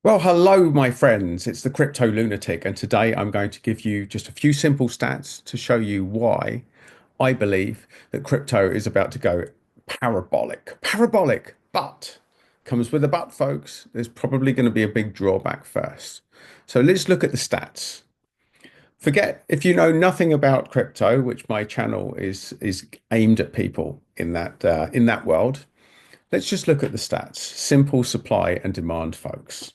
Well, hello, my friends. It's the Crypto Lunatic, and today I'm going to give you just a few simple stats to show you why I believe that crypto is about to go parabolic. Parabolic, but comes with a but, folks. There's probably going to be a big drawback first. So let's look at the stats. Forget if you know nothing about crypto, which my channel is aimed at people in that world. Let's just look at the stats. Simple supply and demand, folks.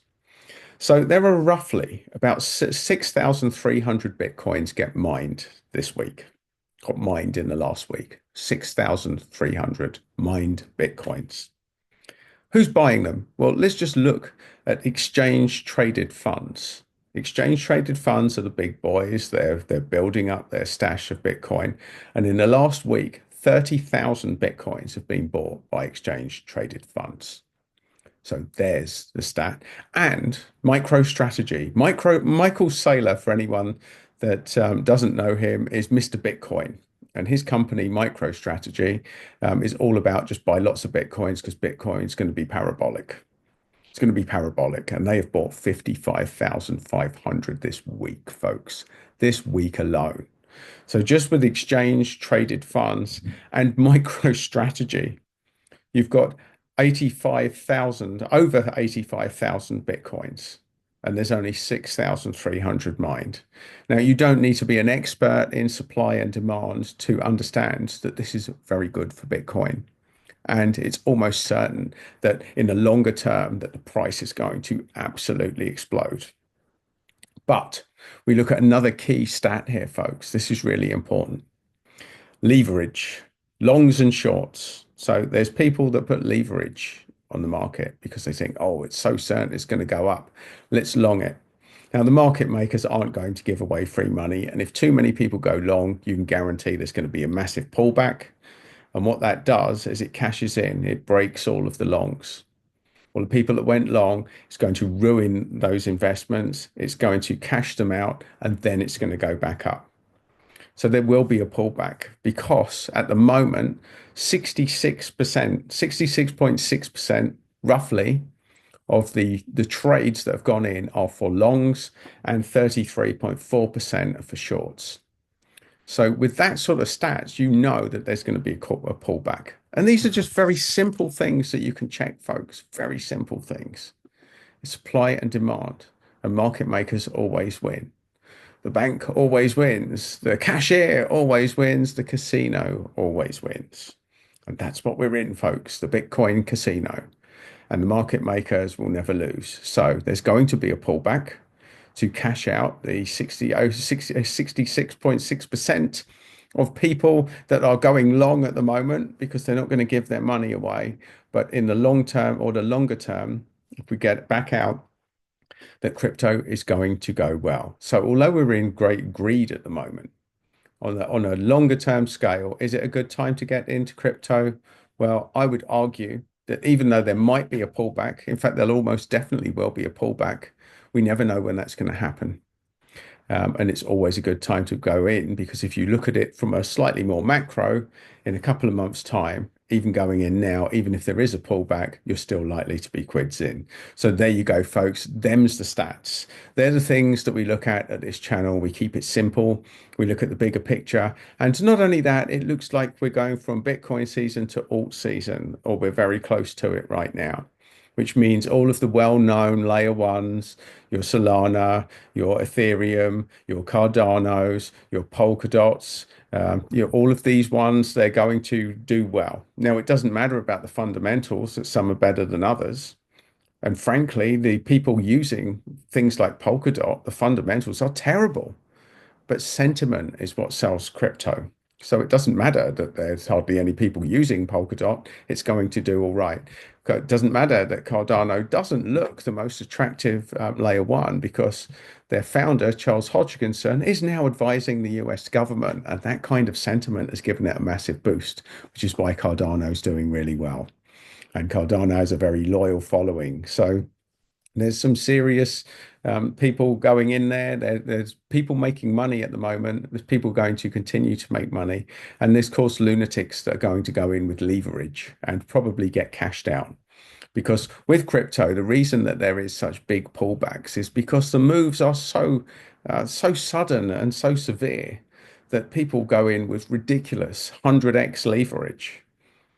So there are roughly about 6,300 Bitcoins get mined this week, got mined in the last week. 6,300 mined Bitcoins. Who's buying them? Well, let's just look at exchange traded funds. Exchange traded funds are the big boys. They're building up their stash of Bitcoin. And in the last week, 30,000 Bitcoins have been bought by exchange traded funds. So there's the stat. And MicroStrategy. Michael Saylor, for anyone that doesn't know him, is Mr. Bitcoin. And his company, MicroStrategy, is all about just buy lots of Bitcoins because Bitcoin is going to be parabolic. It's going to be parabolic. And they have bought 55,500 this week, folks. This week alone. So just with exchange traded funds and MicroStrategy, you've got 85,000, over 85,000 Bitcoins, and there's only 6,300 mined. Now, you don't need to be an expert in supply and demand to understand that this is very good for Bitcoin. And it's almost certain that in the longer term that the price is going to absolutely explode. But we look at another key stat here, folks. This is really important. Leverage, longs and shorts. So there's people that put leverage on the market because they think, oh, it's so certain it's going to go up. Let's long it. Now, the market makers aren't going to give away free money. And if too many people go long, you can guarantee there's going to be a massive pullback. And what that does is it cashes in, it breaks all of the longs. Well, the people that went long, it's going to ruin those investments. It's going to cash them out, and then it's going to go back up. So there will be a pullback because at the moment, 66%, 66.6% roughly of the trades that have gone in are for longs and 33.4% are for shorts. So with that sort of stats, you know that there's going to be a pullback. And these are just very simple things that you can check, folks. Very simple things. Supply and demand, and market makers always win. The bank always wins. The cashier always wins. The casino always wins. And that's what we're in, folks, the Bitcoin casino. And the market makers will never lose. So there's going to be a pullback to cash out the 66.6% of people that are going long at the moment because they're not going to give their money away. But in the long term or the longer term, if we get back out, that crypto is going to go well. So although we're in great greed at the moment, on a longer term scale, is it a good time to get into crypto? Well, I would argue that even though there might be a pullback, in fact, there almost definitely will be a pullback. We never know when that's going to happen. And it's always a good time to go in because if you look at it from a slightly more macro, in a couple of months' time, even going in now, even if there is a pullback, you're still likely to be quids in. So there you go, folks. Them's the stats. They're the things that we look at this channel. We keep it simple. We look at the bigger picture. And not only that, it looks like we're going from Bitcoin season to alt season, or we're very close to it right now, which means all of the well-known layer ones, your Solana, your Ethereum, your Cardanos, your polkadots, all of these ones, they're going to do well. Now, it doesn't matter about the fundamentals, that some are better than others. And frankly, the people using things like Polkadot, the fundamentals are terrible. But sentiment is what sells crypto. So it doesn't matter that there's hardly any people using Polkadot. It's going to do all right. It doesn't matter that Cardano doesn't look the most attractive layer one because their founder, Charles Hodgkinson, is now advising the US government. And that kind of sentiment has given it a massive boost, which is why Cardano is doing really well. And Cardano has a very loyal following. So there's some serious people going in there. There's people making money at the moment. There's people going to continue to make money. And there's, of course, lunatics that are going to go in with leverage and probably get cashed out. Because with crypto, the reason that there is such big pullbacks is because the moves are so sudden and so severe that people go in with ridiculous 100x leverage,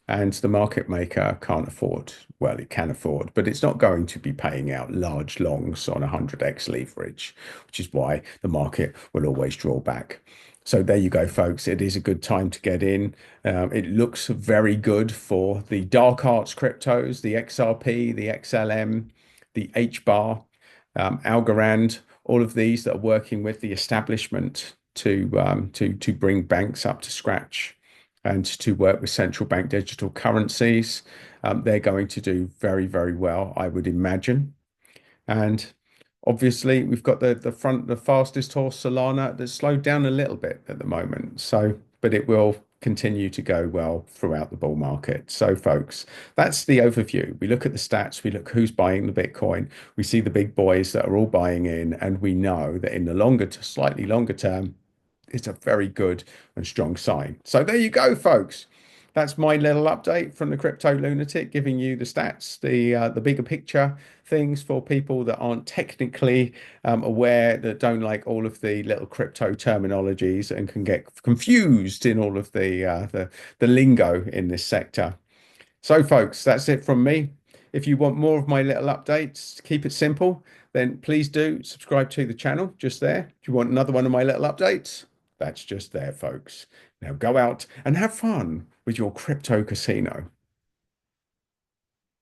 and the market maker can't afford, well, it can afford, but it's not going to be paying out large longs on 100x leverage, which is why the market will always draw back. So there you go, folks. It is a good time to get in. It looks very good for the dark arts cryptos, the XRP, the XLM, the hbar, algorand, all of these that are working with the establishment to bring banks up to scratch and to work with central bank digital currencies. They're going to do very, very well, I would imagine. And obviously, we've got the fastest horse, Solana, that's slowed down a little bit at the moment. So, but it will continue to go well throughout the bull market. So, folks, that's the overview. We look at the stats, we look who's buying the Bitcoin, we see the big boys that are all buying in, and we know that in the slightly longer term, it's a very good and strong sign. So there you go, folks. That's my little update from the Crypto Lunatic, giving you the stats, the bigger picture things for people that aren't technically aware, that don't like all of the little crypto terminologies and can get confused in all of the lingo in this sector. So, folks, that's it from me. If you want more of my little updates, keep it simple, then please do subscribe to the channel just there. If you want another one of my little updates, that's just there, folks. Now go out and have fun with your crypto casino.